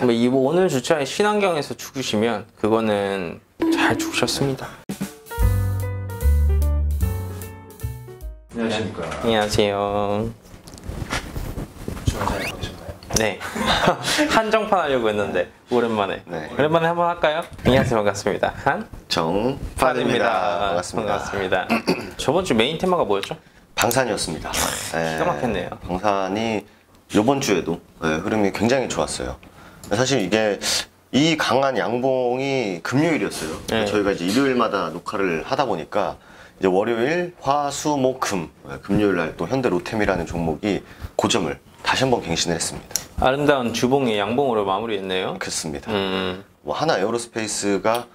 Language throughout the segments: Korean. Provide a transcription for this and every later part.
오늘 주차에 신환경에서 죽으시면 그거는 잘 죽으셨습니다. 안녕하십니까. 안녕하세요. 주말 잘 보내셨나요? 네. 한정판 하려고 했는데 오랜만에. 네. 오랜만에 한번 할까요? 안녕하세요. 반갑습니다. 정판입니다. 반갑습니다. 반갑습니다. 저번 주 메인 테마가 뭐였죠? 방산이었습니다. 기가 막혔네요. 방산이 이번 주에도 흐름이 굉장히 좋았어요. 사실 이게 이 강한 양봉이 금요일이었어요. 네. 저희가 이제 일요일마다 녹화를 하다 보니까 이제 월요일, 화, 수, 목, 금, 금요일 날 또 현대 로템이라는 종목이 고점을 다시 한번 갱신을 했습니다. 아름다운 주봉의 양봉으로 마무리했네요. 그렇습니다. 뭐 하나 에어로스페이스가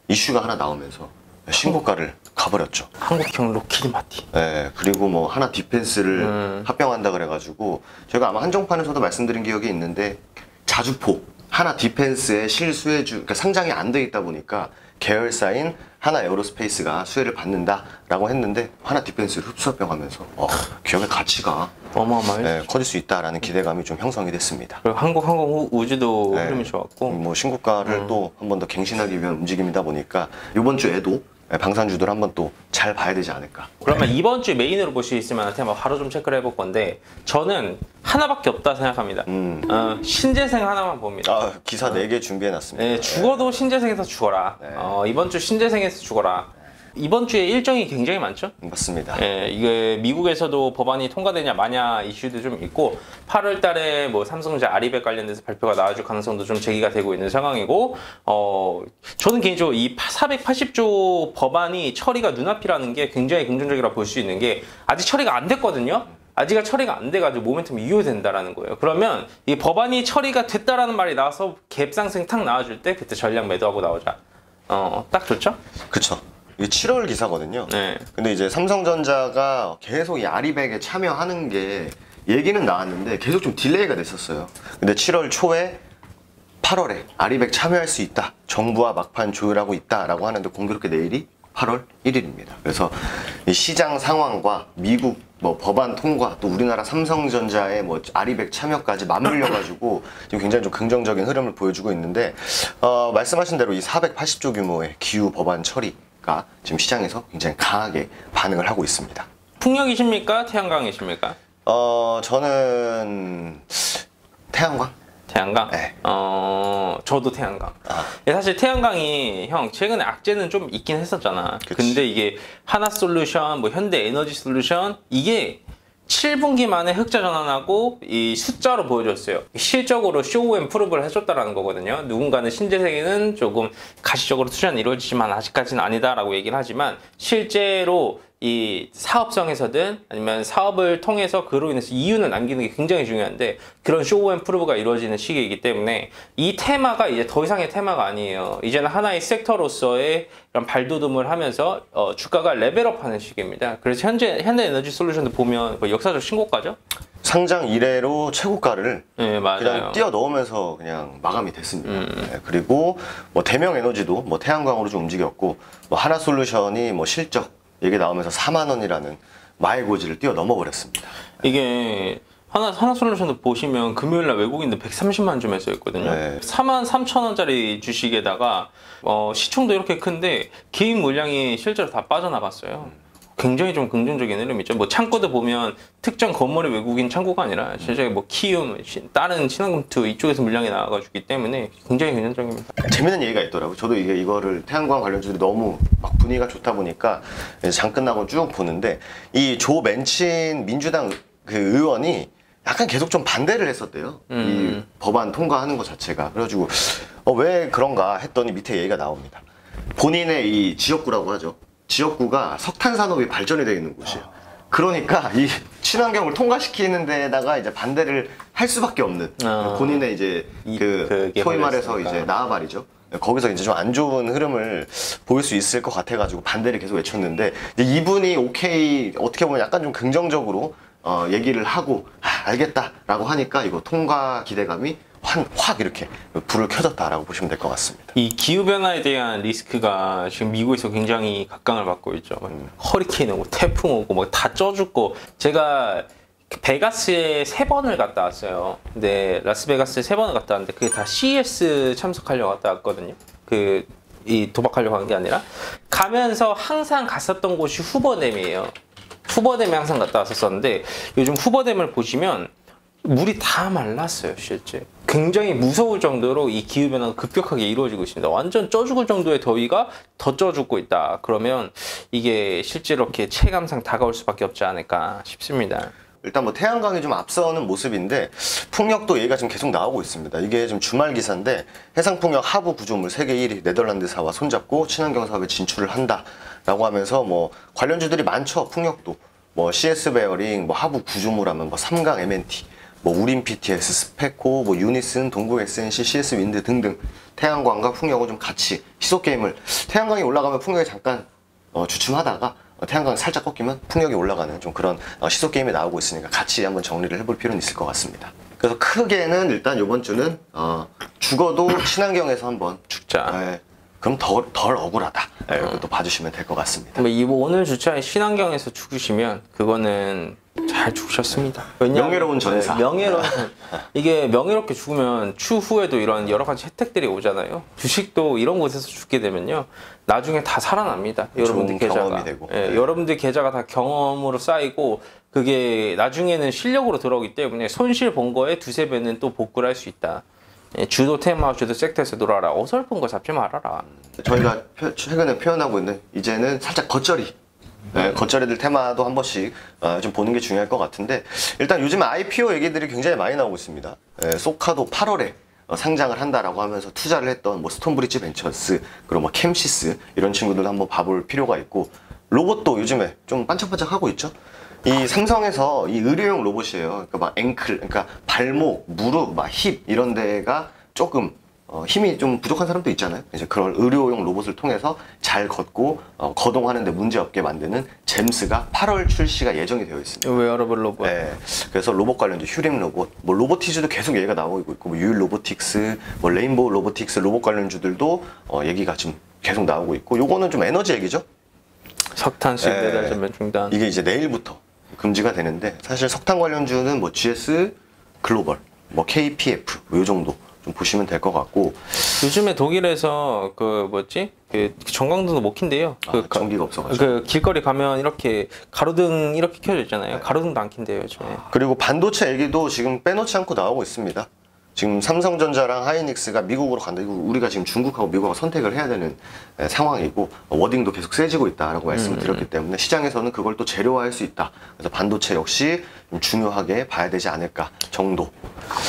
이슈가 하나 나오면서 신고가를 가버렸죠. 한국형 로키드 마틴. 네, 그리고 뭐 하나 디펜스를 합병한다 그래가지고 저희가 아마 한정판에서도 말씀드린 기억이 있는데 자주포 하나 디펜스의 실수혜주, 그러니까 상장이 안 돼 있다 보니까 계열사인 하나 에어로스페이스가 수혜를 받는다라고 했는데 하나 디펜스를 흡수합병하면서 기업의 가치가 어마어마해. 커질 수 있다라는 기대감이 좀 형성이 됐습니다. 그리고 한국 항공우주도 흐름이 좋았고, 뭐 신고가를 또 한 번 더 갱신하기 위한 움직임이다 보니까 이번 주에도 방산주들 한번 또 잘 봐야 되지 않을까. 그러면 이번 주 메인으로 볼 수 있을 만한 테마 바로 좀 체크를 해볼 건데 저는 하나밖에 없다 생각합니다. 신재생 하나만 봅니다. 기사 4개 준비해놨습니다. 네, 죽어도 신재생에서 죽어라. 네. 이번 주 신재생에서 죽어라. 이번 주에 일정이 굉장히 많죠? 맞습니다. 예, 이게 미국에서도 법안이 통과되냐 마냐 이슈도 좀 있고 8월 달에 뭐 삼성전자 아리백 관련돼서 발표가 나와줄 가능성도 좀 제기가 되고 있는 상황이고 저는 개인적으로 이 480조 법안이 처리가 눈앞이라는 게 굉장히 긍정적이라 볼 수 있는 게 아직 처리가 안 됐거든요. 아직 처리가 안 돼가지고 모멘텀이 유효된다라는 거예요. 그러면 이 법안이 처리가 됐다라는 말이 나와서 갭 상승 탁 나와줄 때 그때 전략 매도하고 나오자. 딱 좋죠? 그쵸. 이게 7월 기사거든요. 네. 근데 이제 삼성전자가 계속 이 아리백에 참여하는 게 얘기는 나왔는데 계속 좀 딜레이가 됐었어요. 근데 7월 초에 8월에 아리백 참여할 수 있다. 정부와 막판 조율하고 있다라고 하는데 공교롭게 내일이 8월 1일입니다. 그래서 이 시장 상황과 미국 뭐 법안 통과 또 우리나라 삼성전자의 뭐 아리백 참여까지 맞물려가지고 지금 굉장히 좀 긍정적인 흐름을 보여주고 있는데 말씀하신 대로 이 480조 규모의 기후 법안 처리가 지금 시장에서 굉장히 강하게 반응을 하고 있습니다. 풍력이십니까? 태양광이십니까? 저는 태양광? 태양광? 네. 저도 태양광. 사실 태양광이 형 최근에 악재는 좀 있긴 했었잖아. 그치. 근데 이게 하나솔루션, 뭐 현대에너지솔루션 이게 7분기 만에 흑자 전환하고 이 숫자로 보여줬어요. 실적으로 쇼 앤 프루브를 해줬다라는 거거든요. 누군가는 신재생에는 조금 가시적으로 투자는 이루어지지만 아직까지는 아니다라고 얘기를 하지만 실제로 이 사업성에서든 아니면 사업을 통해서 그로 인해서 이윤을 남기는 게 굉장히 중요한데 그런 쇼 앤 프루브가 이루어지는 시기이기 때문에 이 테마가 이제 더 이상의 테마가 아니에요. 이제는 하나의 섹터로서의 이런 발돋움을 하면서 주가가 레벨업하는 시기입니다. 그래서 현대에너지솔루션도 보면 역사적 신고가죠? 상장 이래로 최고가를 네, 맞아요. 그냥 뛰어 넣으면서 그냥 마감이 됐습니다. 네, 그리고 뭐 대명 에너지도 뭐 태양광으로 좀 움직였고 뭐 하나솔루션이 뭐 실적 얘기 나오면서 4만 원이라는 마일고지를 뛰어 넘어버렸습니다. 이게 하나솔루션도 보시면 금요일날 외국인들 130만 주 매수했거든요. 네. 43,000원짜리 주식에다가 시총도 이렇게 큰데 개인 물량이 실제로 다 빠져나갔어요. 굉장히 좀 긍정적인 흐름이죠. 뭐 창고도 보면 특정 건물의 외국인 창고가 아니라 실제 뭐 키움, 다른 신한금투 이쪽에서 물량이 나와가지고 때문에 굉장히 긍정적입니다. 재밌는 얘기가 있더라고요. 저도 이거를 태양광 관련주들이 너무 막 분위기가 좋다 보니까 장 끝나고 쭉 보는데 이 조 맨친 민주당 그 의원이 약간 계속 좀 반대를 했었대요. 이 법안 통과하는 것 자체가. 그래가지고 왜 그런가 했더니 밑에 얘기가 나옵니다. 본인의 이 지역구라고 하죠. 지역구가 석탄 산업이 발전이 되어 있는 곳이에요. 그러니까 이 친환경을 통과시키는 데다가 이제 반대를 할 수밖에 없는 본인의 이제 소위 말해서 이제 나아발이죠. 거기서 이제 좀 안 좋은 흐름을 보일 수 있을 것 같아가지고 반대를 계속 외쳤는데 이제 이분이 오케이 어떻게 보면 약간 좀 긍정적으로 얘기를 하고 알겠다라고 하니까 이거 통과 기대감이 확 이렇게 불을 켜졌다라고 보시면 될 것 같습니다. 이 기후변화에 대한 리스크가 지금 미국에서 굉장히 각광을 받고 있죠. 허리케인 오고 태풍 오고 막 다 쪄 죽고 제가 베가스에 3번을 갔다 왔어요. 근데 라스베가스에 3번을 갔다 왔는데 그게 다 CES 참석하려고 갔다 왔거든요. 이 도박하려고 한 게 아니라 가면서 항상 갔었던 곳이 후버댐이에요. 후버댐에 항상 갔다 왔었는데 요즘 후버댐을 보시면 물이 다 말랐어요, 실제. 굉장히 무서울 정도로 이 기후변화가 급격하게 이루어지고 있습니다. 완전 쪄 죽을 정도의 더위가 더 쪄 죽고 있다. 그러면 이게 실제로 이렇게 체감상 다가올 수밖에 없지 않을까 싶습니다. 일단 뭐 태양광이 좀 앞서는 모습인데 풍력도 얘기가 지금 계속 나오고 있습니다. 이게 지금 주말 기사인데 해상풍력 하부 구조물 세계 1위 네덜란드사와 손잡고 친환경 사업에 진출을 한다라고 하면서 뭐 관련주들이 많죠. 풍력도 뭐 CS 베어링, 뭐 하부 구조물 하면 뭐 삼강 MNT, 뭐 우린 PTS, 스페코, 뭐 유니슨, 동국 SNC, CS 윈드 등등 태양광과 풍력을 좀 같이 시속 게임을 태양광이 올라가면 풍력이 잠깐 주춤하다가 태양광이 살짝 꺾이면 풍력이 올라가는 좀 그런 시속 게임이 나오고 있으니까 같이 한번 정리를 해볼 필요는 있을 것 같습니다. 그래서 크게는 일단 이번 주는 죽어도 친환경에서 한번 죽자. 그럼 덜 억울하다. 이것도 봐주시면 될 것 같습니다. 뭐 오늘 주차에 친환경에서 죽으시면 그거는 잘 죽으셨습니다. 명예로운 전사. 명예로운 이게 명예롭게 죽으면 추후에도 이런 여러 가지 혜택들이 오잖아요. 주식도 이런 곳에서 죽게 되면요, 나중에 다 살아납니다. 여러분들 계좌가. 되고. 여러분들 계좌가 다 경험으로 쌓이고 그게 나중에는 실력으로 들어오기 때문에 손실 본 거에 2~3배는 또 복구를 할 수 있다. 주도 테마, 주도 섹터에서 놀아라. 어설픈 거 잡지 말아라. 저희가 최근에 표현하고 있는 이제는 살짝 겉절이. 겉절이들 테마도 한 번씩 좀 보는 게 중요할 것 같은데 일단 요즘 IPO 얘기들이 굉장히 많이 나오고 있습니다. 소카도 8월에 상장을 한다라고 하면서 투자를 했던 뭐 스톤브리지 벤처스 그리고 뭐 캠시스 이런 친구들 한번 봐볼 필요가 있고 로봇도 요즘에 좀 반짝반짝하고 있죠. 이 삼성에서 이 의료용 로봇이에요. 그러니까 막 앵클, 그러니까 발목, 무릎, 막 힙 이런 데가 조금 힘이 좀 부족한 사람도 있잖아요. 이제 그런 의료용 로봇을 통해서 잘 걷고 거동하는데 문제 없게 만드는 잼스가 8월 출시가 예정이 되어 있습니다. 웨어러블 로봇. 그래서 로봇 관련주 휴림 로봇, 뭐 로보티즈도 계속 얘기가 나오고 있고, 뭐 유일 로보틱스, 뭐 레인보우 로보틱스 로봇 관련주들도 얘기가 지금 계속 나오고 있고, 요거는 좀 에너지 얘기죠. 석탄 수입 배달 전면 중단. 이게 이제 내일부터 금지가 되는데 사실 석탄 관련주는 뭐 GS 글로벌, 뭐 KPF 요 정도 좀 보시면 될 것 같고 요즘에 독일에서 그 전광등도 못 킨대요. 전기가 없어가지고 그 길거리 가면 이렇게 가로등 이렇게 켜져 있잖아요. 가로등도 안 킨대요 요즘에. 그리고 반도체 얘기도 지금 빼놓지 않고 나오고 있습니다. 지금 삼성전자랑 하이닉스가 미국으로 간다. 이거 우리가 지금 중국하고 미국하고 선택을 해야 되는 상황이고 워딩도 계속 세지고 있다라고 말씀을 드렸기 때문에 시장에서는 그걸 또 재료화할 수 있다. 그래서 반도체 역시 좀 중요하게 봐야 되지 않을까 정도.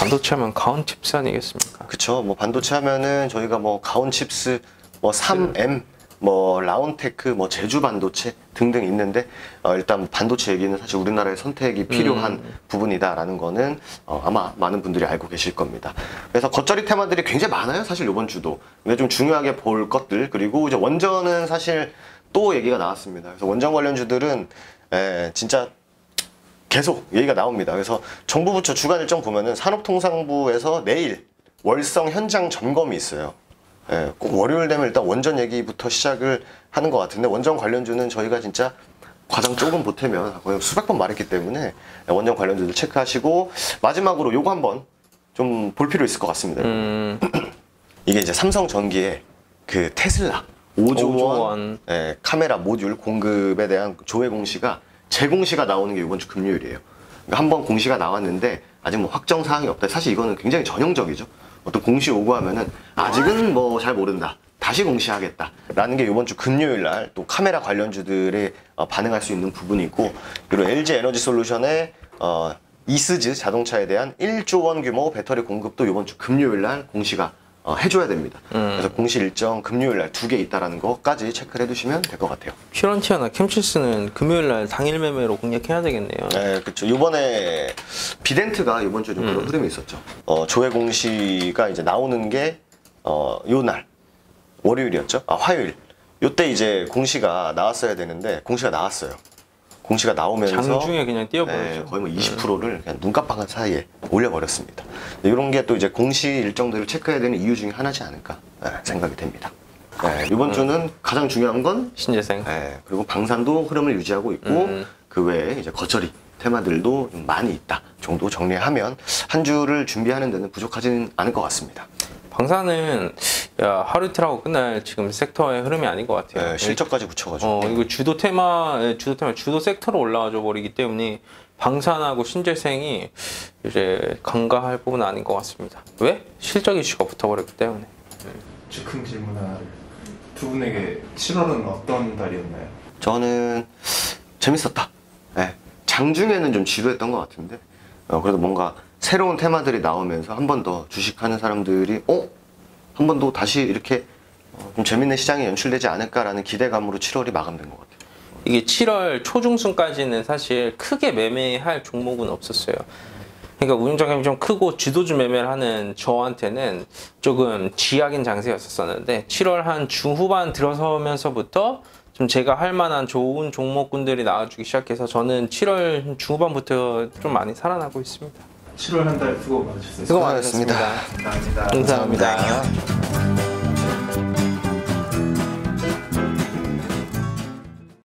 반도체 하면 가온칩스 아니겠습니까? 그쵸. 뭐 반도체 하면은 저희가 뭐 가온칩스, 뭐 3M, 뭐 라운테크, 뭐 제주 반도체 등등 있는데 일단 반도체 얘기는 사실 우리나라의 선택이 필요한 부분이다라는 거는 아마 많은 분들이 알고 계실 겁니다. 그래서 겉절이 테마들이 굉장히 많아요. 사실 이번 주도. 근데 좀 중요하게 볼 것들 그리고 이제 원전은 사실 또 얘기가 나왔습니다. 그래서 원전 관련주들은 진짜 계속 얘기가 나옵니다. 그래서 정부 부처 주간 일정 보면은 산업통상부에서 내일 월성 현장 점검이 있어요. 꼭 월요일 되면 일단 원전 얘기부터 시작을 하는 것 같은데 원전 관련주는 저희가 진짜 과장 조금 보태면 거의 수백 번 말했기 때문에 원전 관련주들 체크하시고 마지막으로 요거 한번 좀 볼 필요 있을 것 같습니다. 이게 이제 삼성전기의 그 테슬라 5조 원 카메라 모듈 공급에 대한 조회 공시가 재공시가 나오는 게 이번 주 금요일이에요. 그러니까 한번 공시가 나왔는데 아직 뭐 확정 사항이 없다. 사실 이거는 굉장히 전형적이죠. 어떤 공시 오고하면은 아직은 뭐 잘 모른다. 다시 공시하겠다. 라는 게 이번 주 금요일 날 또 카메라 관련주들이 반응할 수 있는 부분이고 그리고 LG 에너지 솔루션의 이스즈 자동차에 대한 1조 원 규모 배터리 공급도 이번 주 금요일 날 공시가 해줘야 됩니다. 그래서 공시 일정 금요일 날 2개 있다라는 거까지 체크를 해두시면 될 것 같아요. 퓨런티아나 캠시스는 금요일 날 당일 매매로 공략해야 되겠네요. 네, 그렇죠. 이번에 비덴트가 이번 주에 좀 그런 흐름이 있었죠. 조회 공시가 이제 나오는 게 요 날 월요일이었죠. 화요일. 요때 이제 공시가 나왔어야 되는데 공시가 나왔어요. 공시가 나오면서 장중에 그냥 띄워버렸죠. 거의 뭐 20%를 그냥 눈깜빡한 사이에 올려버렸습니다. 이런 게 또 이제 공시 일정들을 체크해야 되는 이유 중에 하나지 않을까 생각이 됩니다. 이번 주는 가장 중요한 건 신재생. 그리고 방산도 흐름을 유지하고 있고 그 외에 이제 겉절이 테마들도 좀 많이 있다 정도 정리하면 한 주를 준비하는 데는 부족하지는 않을 것 같습니다. 방사는 하루 이틀하고 끝날 지금 섹터의 흐름이 아닌 것 같아요. 네, 실적까지 붙여가지고. 이거 주도 주도 섹터로 올라와줘 버리기 때문에 방산하고 신재생이 이제 간과할 부분은 아닌 것 같습니다. 왜? 실적 이슈가 붙어버렸기 때문에. 즉흥 질문 하나를. 두 분에게 7월은 어떤 달이었나요? 저는 재밌었다. 네. 장중에는 좀 지루했던 것 같은데 그래도 뭔가 새로운 테마들이 나오면서 한 번 더 주식하는 사람들이 한 번 더 다시 이렇게 좀 재밌는 시장이 연출되지 않을까라는 기대감으로 7월이 마감된 것 같아요. 이게 7월 초중순까지는 사실 크게 매매할 종목은 없었어요. 그러니까 운용자금이 좀 크고 주도주 매매를 하는 저한테는 조금 쥐약인 장세였었는데 7월 한 중후반 들어서면서부터 좀 제가 할 만한 좋은 종목군들이 나와주기 시작해서 저는 7월 중후반부터 좀 많이 살아나고 있습니다. 7월 한 달 수고 많으셨어요. 수고 많으셨습니다. 감사합니다. 감사합니다.